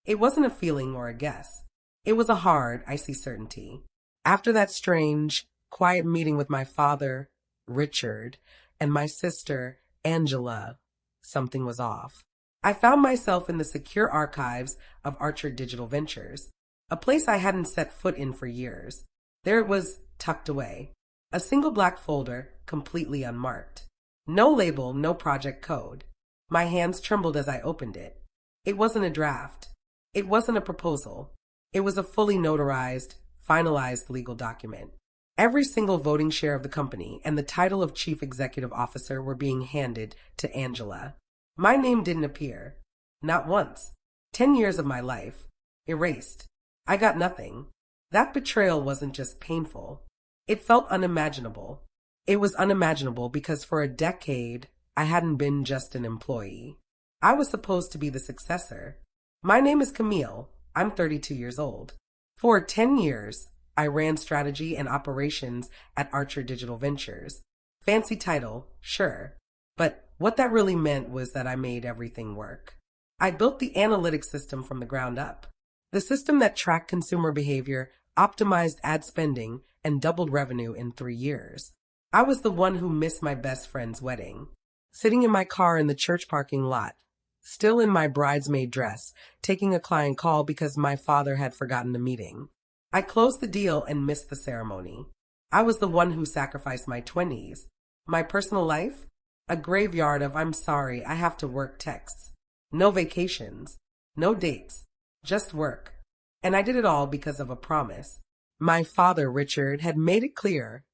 It wasn't a feeling or a guess. It was a hard, icy certainty. After that strange, quiet meeting with my father, Richard, and my sister, Angela, something was off. I found myself in the secure archives of Archer Digital Ventures, a place I hadn't set foot in for years. There it was, tucked away. A single black folder, completely unmarked. No label, no project code. My hands trembled as I opened it. It wasn't a draft. It wasn't a proposal. It was a fully notarized, finalized legal document. Every single voting share of the company and the title of Chief Executive Officer were being handed to Angela. My name didn't appear. Not once. 10 years of my life. Erased. I got nothing. That betrayal wasn't just painful. It felt unimaginable. It was unimaginable because for a decade, I hadn't been just an employee. I was supposed to be the successor. My name is Camille. I'm 32 years old. For 10 years, I ran strategy and operations at Archer Digital Ventures. Fancy title, sure. But what that really meant was that I made everything work. I built the analytics system from the ground up. The system that tracked consumer behavior, optimized ad spending, and doubled revenue in 3 years. I was the one who missed my best friend's wedding. Sitting in my car in the church parking lot, still in my bridesmaid dress, taking a client call because my father had forgotten the meeting. I closed the deal and missed the ceremony. I was the one who sacrificed my 20s. My personal life? A graveyard of "I'm sorry, I have to work" texts. No vacations. No dates. Just work. And I did it all because of a promise. My father, Richard, had made it clear.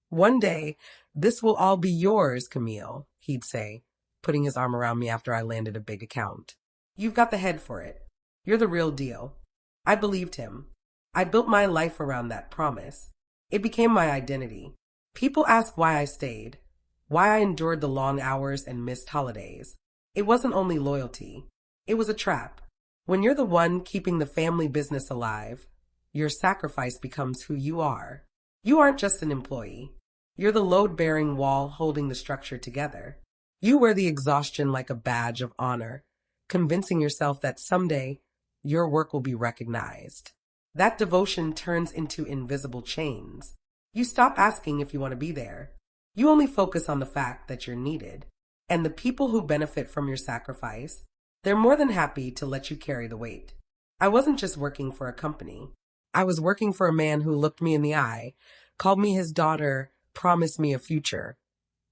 "One day, this will all be yours, Camille," he'd say, putting his arm around me after I landed a big account. "You've got the head for it. You're the real deal." I believed him. I built my life around that promise. It became my identity. People ask why I stayed, why I endured the long hours and missed holidays. It wasn't only loyalty. It was a trap. When you're the one keeping the family business alive, your sacrifice becomes who you are. You aren't just an employee. You're the load-bearing wall holding the structure together. You wear the exhaustion like a badge of honor, convincing yourself that someday your work will be recognized. That devotion turns into invisible chains. You stop asking if you want to be there. You only focus on the fact that you're needed. And the people who benefit from your sacrifice, they're more than happy to let you carry the weight. I wasn't just working for a company. I was working for a man who looked me in the eye, called me his daughter, promised me a future,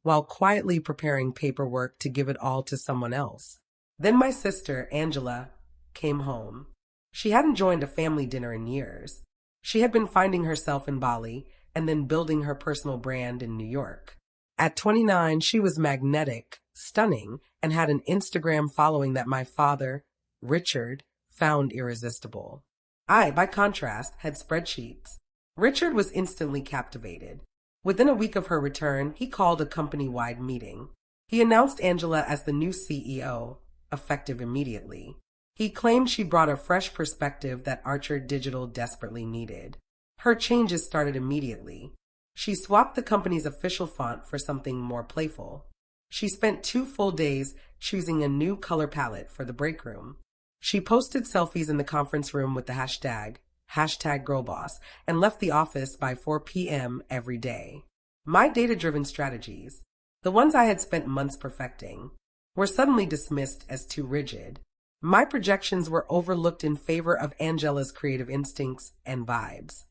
while quietly preparing paperwork to give it all to someone else. Then my sister, Angela, came home. She hadn't joined a family dinner in years. She had been finding herself in Bali and then building her personal brand in New York. At 29, she was magnetic, stunning, and had an Instagram following that my father, Richard, found irresistible. I, by contrast, had spreadsheets. Richard was instantly captivated. Within a week of her return, he called a company-wide meeting. He announced Angela as the new CEO, effective immediately. He claimed she brought a fresh perspective that Archer Digital desperately needed. Her changes started immediately. She swapped the company's official font for something more playful. She spent 2 full days choosing a new color palette for the break room. She posted selfies in the conference room with the hashtag #GirlBoss, and left the office by 4 p.m. every day. My data-driven strategies, the ones I had spent months perfecting, were suddenly dismissed as too rigid. My projections were overlooked in favor of Angela's creative instincts and vibes.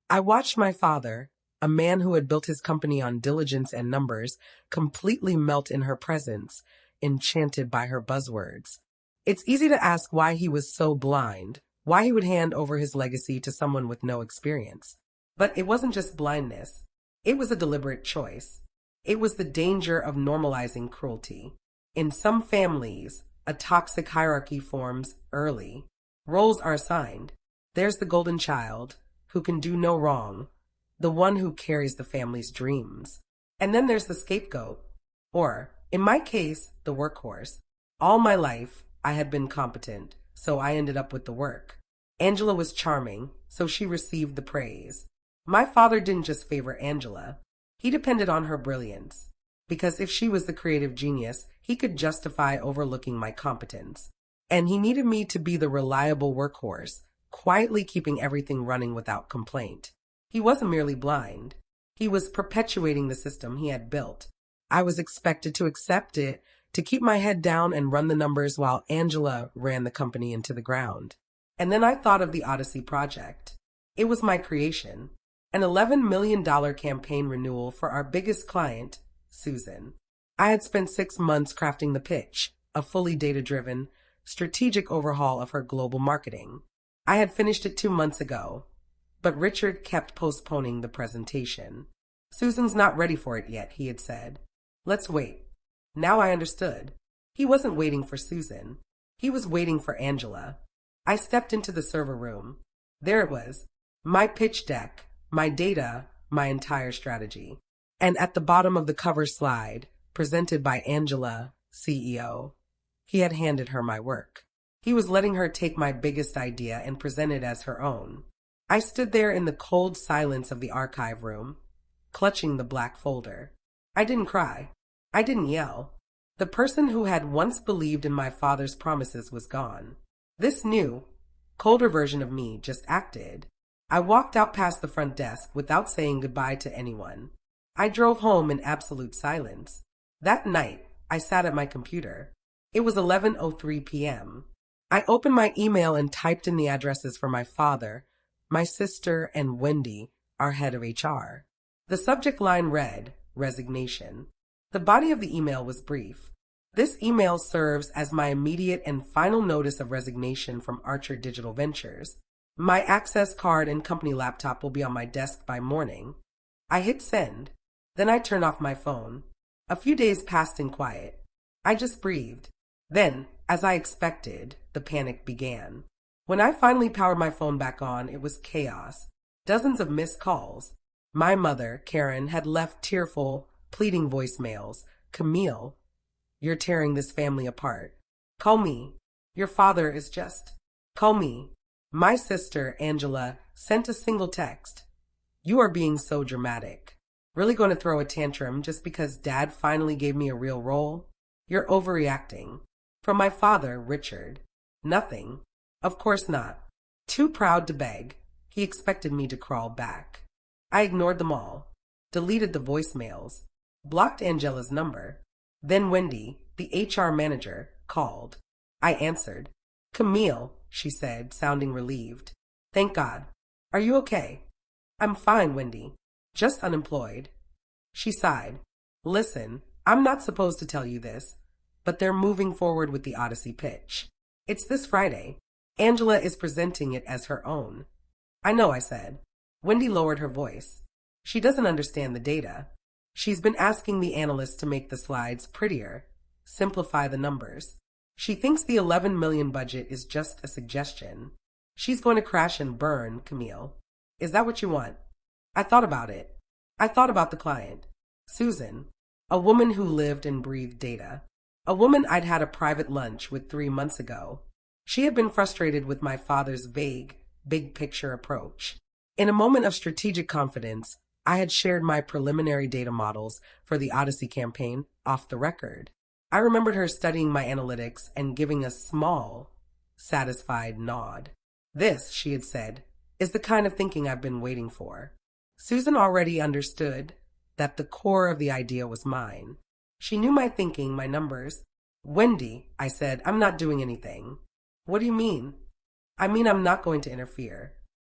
I watched my father, a man who had built his company on diligence and numbers, completely melt in her presence, enchanted by her buzzwords. It's easy to ask why he was so blind, why he would hand over his legacy to someone with no experience. But it wasn't just blindness. It was a deliberate choice. It was the danger of normalizing cruelty. In some families, a toxic hierarchy forms early. Roles are assigned. There's the golden child, who can do no wrong, the one who carries the family's dreams. And then there's the scapegoat, or, in my case, the workhorse. All my life, I had been competent, so I ended up with the work. Angela was charming, so she received the praise. My father didn't just favor Angela. He depended on her brilliance, because if she was the creative genius, he could justify overlooking my competence. And he needed me to be the reliable workhorse, quietly keeping everything running without complaint. He wasn't merely blind. He was perpetuating the system he had built. I was expected to accept it, to keep my head down and run the numbers while Angela ran the company into the ground. And then I thought of the Odyssey project. It was my creation, an $11 million campaign renewal for our biggest client, Susan. I had spent 6 months crafting the pitch, a fully data-driven, strategic overhaul of her global marketing. I had finished it 2 months ago, but Richard kept postponing the presentation. Susan's not ready for it yet, he had said. Let's wait. Now I understood. He wasn't waiting for Susan. He was waiting for Angela. I stepped into the server room. There it was. My pitch deck, my data, my entire strategy. And at the bottom of the cover slide, presented by Angela, CEO, he had handed her my work. He was letting her take my biggest idea and present it as her own. I stood there in the cold silence of the archive room, clutching the black folder. I didn't cry. I didn't yell. The person who had once believed in my father's promises was gone. This new, colder version of me just acted. I walked out past the front desk without saying goodbye to anyone. I drove home in absolute silence. That night, I sat at my computer. It was 11:03 p.m. I opened my email and typed in the addresses for my father, my sister, and Wendy, our head of HR. The subject line read, resignation. The body of the email was brief. This email serves as my immediate and final notice of resignation from Archer Digital Ventures. My access card and company laptop will be on my desk by morning. I hit send. Then I turned off my phone. A few days passed in quiet. I just breathed. Then, as I expected, the panic began. When I finally powered my phone back on, it was chaos. Dozens of missed calls. My mother, Karen, had left tearful, pleading voicemails. Camille, you're tearing this family apart. Call me. Your father is just. Call me. My sister, Angela, sent a single text. You are being so dramatic. Really going to throw a tantrum just because Dad finally gave me a real role? You're overreacting. From my father, Richard. Nothing. Of course not. Too proud to beg. He expected me to crawl back. I ignored them all. Deleted the voicemails. Blocked Angela's number. Then Wendy, the HR manager, called. I answered. Camille, she said, sounding relieved. Thank God. Are you okay? I'm fine, Wendy. Just unemployed. She sighed. Listen, I'm not supposed to tell you this, but they're moving forward with the Odyssey pitch. It's this Friday. Angela is presenting it as her own. I know, I said. Wendy lowered her voice. She doesn't understand the data. She's been asking the analysts to make the slides prettier, simplify the numbers. She thinks the 11 million budget is just a suggestion. She's going to crash and burn, Camille. Is that what you want? I thought about it. I thought about the client. Susan, a woman who lived and breathed data. A woman I'd had a private lunch with 3 months ago. She had been frustrated with my father's vague, big-picture approach. In a moment of strategic confidence, I had shared my preliminary data models for the Odyssey campaign off the record. I remembered her studying my analytics and giving a small, satisfied nod. This, she had said, is the kind of thinking I've been waiting for. Susan already understood that the core of the idea was mine. She knew my thinking, my numbers. Wendy, I said, I'm not doing anything. What do you mean? I mean I'm not going to interfere.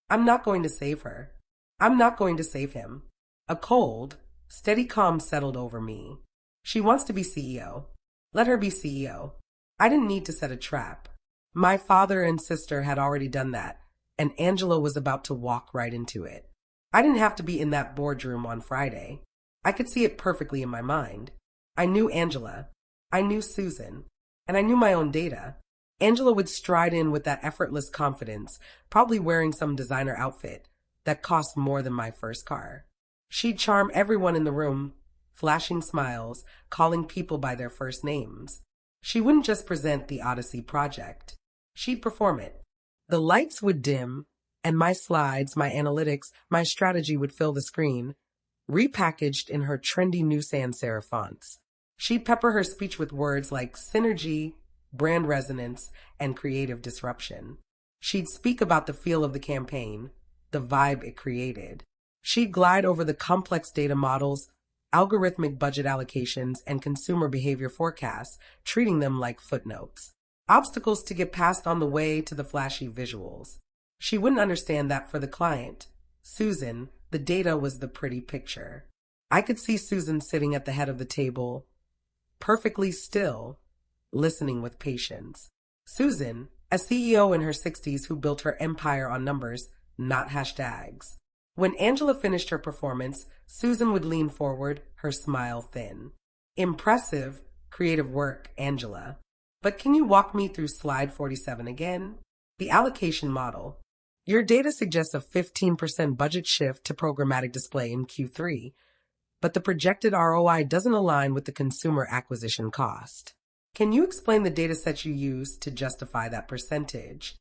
I'm not going to save her. I'm not going to save him. A cold, steady calm settled over me. She wants to be CEO. Let her be CEO. I didn't need to set a trap. My father and sister had already done that, and Angela was about to walk right into it. I didn't have to be in that boardroom on Friday. I could see it perfectly in my mind. I knew Angela. I knew Susan. And I knew my own data. Angela would stride in with that effortless confidence, probably wearing some designer outfit that cost more than my first car. She'd charm everyone in the room, flashing smiles, calling people by their first names. She wouldn't just present the Odyssey project. She'd perform it. The lights would dim, and my slides, my analytics, my strategy would fill the screen, repackaged in her trendy new sans serif fonts. She'd pepper her speech with words like synergy, brand resonance, and creative disruption. She'd speak about the feel of the campaign, the vibe it created. She'd glide over the complex data models, algorithmic budget allocations, and consumer behavior forecasts, treating them like footnotes. Obstacles to get past on the way to the flashy visuals. She wouldn't understand that for the client, Susan, the data was the pretty picture. I could see Susan sitting at the head of the table, perfectly still, listening with patience. Susan, a CEO in her 60s who built her empire on numbers, not hashtags. When Angela finished her performance, Susan would lean forward, her smile thin. Impressive, creative work, Angela. But can you walk me through slide 47 again? The allocation model. Your data suggests a 15% budget shift to programmatic display in Q3, but the projected ROI doesn't align with the consumer acquisition cost. Can you explain the data set you used to justify that percentage?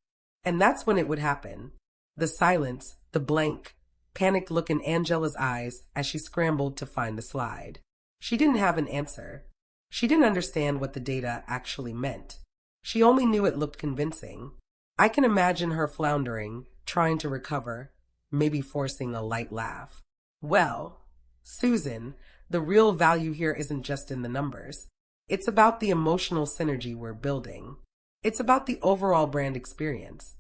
And that's when it would happen. The silence, the blank, panicked look in Angela's eyes as she scrambled to find the slide. She didn't have an answer. She didn't understand what the data actually meant. She only knew it looked convincing. I can imagine her floundering, trying to recover, maybe forcing a light laugh. Well, Susan, the real value here isn't just in the numbers. It's about the emotional synergy we're building. It's about the overall brand experience.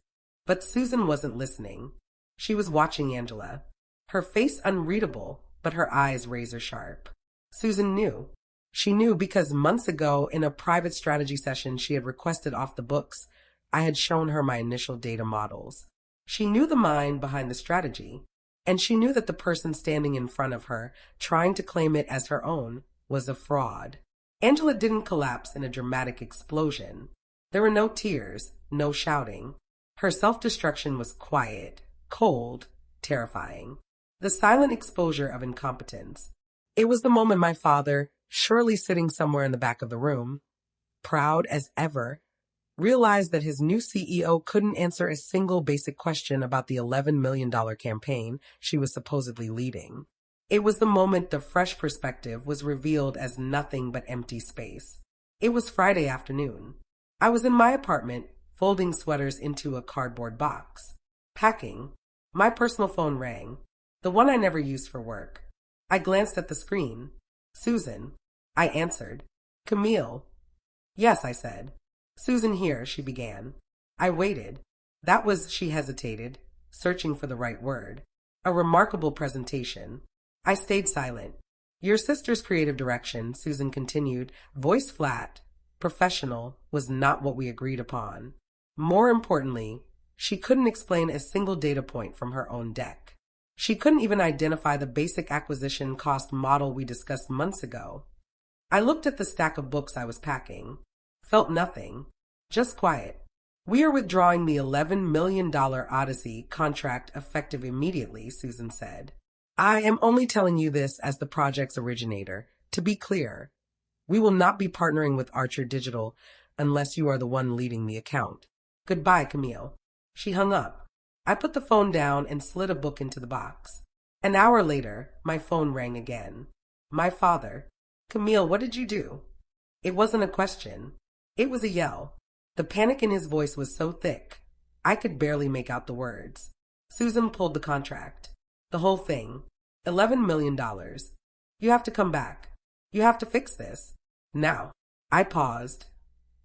But Susan wasn't listening. She was watching Angela. Her face unreadable, but her eyes razor sharp. Susan knew. She knew because months ago in a private strategy session she had requested off the books, I had shown her my initial data models. She knew the mind behind the strategy, and she knew that the person standing in front of her, trying to claim it as her own, was a fraud. Angela didn't collapse in a dramatic explosion. There were no tears, no shouting. Her self-destruction was quiet, cold, terrifying. The silent exposure of incompetence. It was the moment my father, surely sitting somewhere in the back of the room, proud as ever, realized that his new CEO couldn't answer a single basic question about the $11 million campaign she was supposedly leading. It was the moment the fresh perspective was revealed as nothing but empty space. It was Friday afternoon. I was in my apartment, folding sweaters into a cardboard box. Packing. My personal phone rang, the one I never used for work. I glanced at the screen. Susan. I answered. Camille. Yes, I said. Susan here, she began. I waited. That was, she hesitated, searching for the right word. A remarkable presentation. I stayed silent. Your sister's creative direction, Susan continued, voice flat, professional, was not what we agreed upon. More importantly, she couldn't explain a single data point from her own deck. She couldn't even identify the basic acquisition cost model we discussed months ago. I looked at the stack of books I was packing. Felt nothing. Just quiet. We are withdrawing the $11 million Odyssey contract effective immediately, Susan said. I am only telling you this as the project's originator. To be clear, we will not be partnering with Archer Digital unless you are the one leading the account. Goodbye, Camille. She hung up. I put the phone down and slid a book into the box. An hour later, my phone rang again. My father. Camille, what did you do? It wasn't a question. It was a yell. The panic in his voice was so thick, I could barely make out the words. Susan pulled the contract. The whole thing. $11 million. You have to come back. You have to fix this. Now. I paused,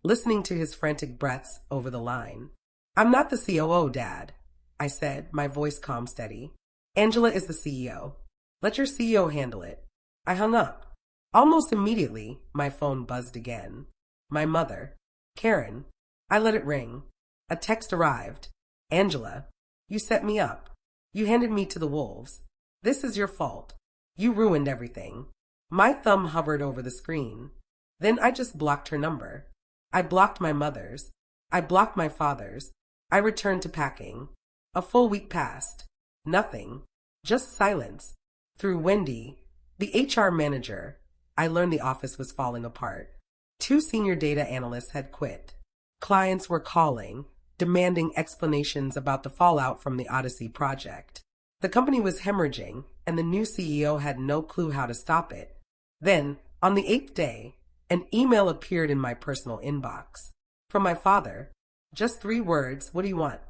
listening to his frantic breaths over the line. I'm not the COO, Dad, I said, my voice calm steady. Angela is the CEO. Let your CEO handle it. I hung up. Almost immediately, my phone buzzed again. My mother. Karen. I let it ring. A text arrived. Angela, you set me up. You handed me to the wolves. This is your fault. You ruined everything. My thumb hovered over the screen. Then I just blocked her number. I blocked my mother's. I blocked my father's. I returned to packing. A full week passed. Nothing. Just silence. Through Wendy, the HR manager, I learned the office was falling apart. 2 senior data analysts had quit. Clients were calling, demanding explanations about the fallout from the Odyssey project. The company was hemorrhaging, and the new CEO had no clue how to stop it. Then, on the 8th day, an email appeared in my personal inbox. From my father. Just 3 words, what do you want?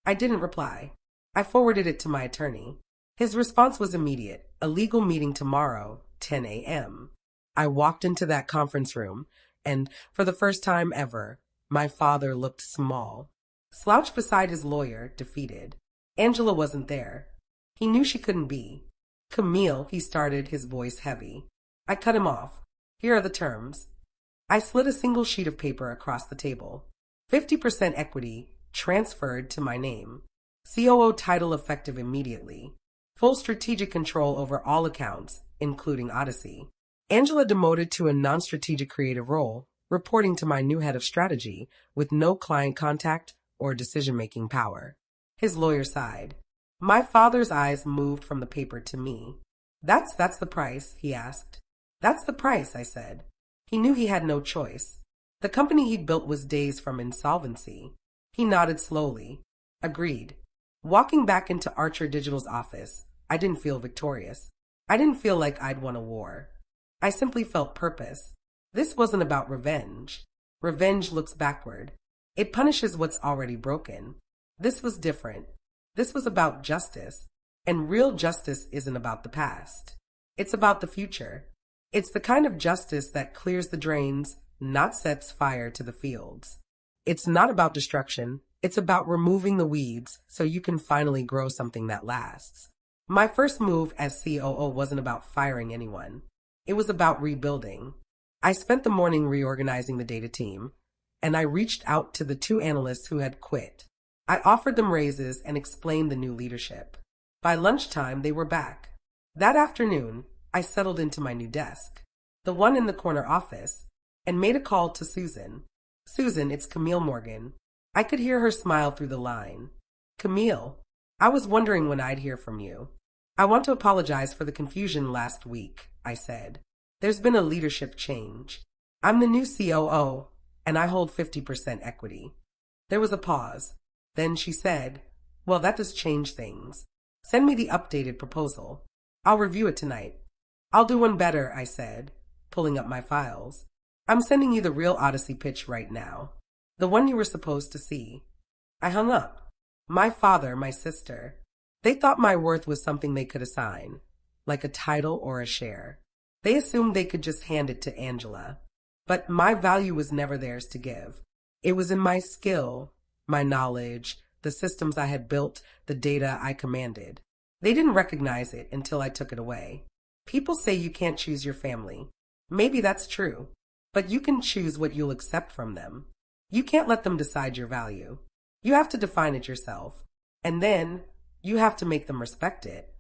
I didn't reply. I forwarded it to my attorney. His response was immediate. A legal meeting tomorrow, 10 a.m. I walked into that conference room, and for the first time ever, my father looked small. Slouched beside his lawyer, defeated. Angela wasn't there. He knew she couldn't be. Camille, he started, his voice heavy. I cut him off. Here are the terms. I slid a single sheet of paper across the table. 50% equity, transferred to my name. COO title effective immediately. Full strategic control over all accounts, including Odyssey. Angela demoted to a non-strategic creative role, reporting to my new head of strategy, with no client contact or decision-making power. His lawyer sighed. My father's eyes moved from the paper to me. That's the price, he asked. That's the price, I said. He knew he had no choice. The company he'd built was days from insolvency. He nodded slowly. Agreed. Walking back into Archer Digital's office, I didn't feel victorious. I didn't feel like I'd won a war. I simply felt purpose. This wasn't about revenge. Revenge looks backward. It punishes what's already broken. This was different. This was about justice. And real justice isn't about the past. It's about the future. It's the kind of justice that clears the drains, not sets fire to the fields. It's not about destruction. It's about removing the weeds so you can finally grow something that lasts. My first move as COO wasn't about firing anyone. It was about rebuilding. I spent the morning reorganizing the data team, and I reached out to the 2 analysts who had quit. I offered them raises and explained the new leadership. By lunchtime, they were back. That afternoon, I settled into my new desk, the one in the corner office, and made a call to Susan. Susan, it's Camille Morgan. I could hear her smile through the line. Camille, I was wondering when I'd hear from you. I want to apologize for the confusion last week, I said. There's been a leadership change. I'm the new COO, and I hold 50% equity. There was a pause. Then she said, well, that does change things. Send me the updated proposal. I'll review it tonight. I'll do one better, I said, pulling up my files. I'm sending you the real Odyssey pitch right now. The one you were supposed to see. I hung up. My father, my sister. They thought my worth was something they could assign, like a title or a share. They assumed they could just hand it to Angela. But my value was never theirs to give. It was in my skill, my knowledge, the systems I had built, the data I commanded. They didn't recognize it until I took it away. People say you can't choose your family. Maybe that's true, but you can choose what you'll accept from them. You can't let them decide your value. You have to define it yourself. And then you have to make them respect it.